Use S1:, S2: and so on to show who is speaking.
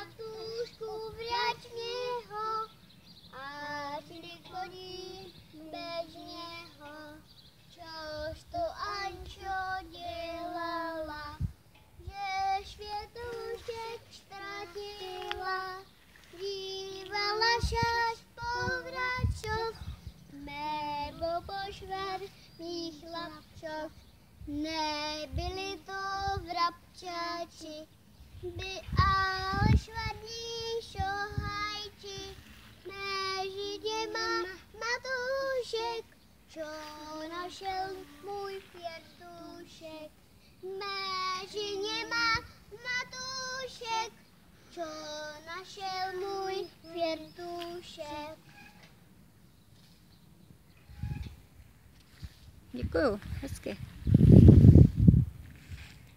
S1: Bratůšku, vrať mě ho, ať koní bez něho. Čož to Ančo dělala, že světlušek ztratila. Dívala šaš povračov, nebo pošver mých chlapčov. Nebyli to vrabčáči, by ale švadní šohajči. Mezi něma Matušek, čo našel můj pětušek. Mezi něma Matušek, čo našel můj pětušek.
S2: Děkuju, hezky.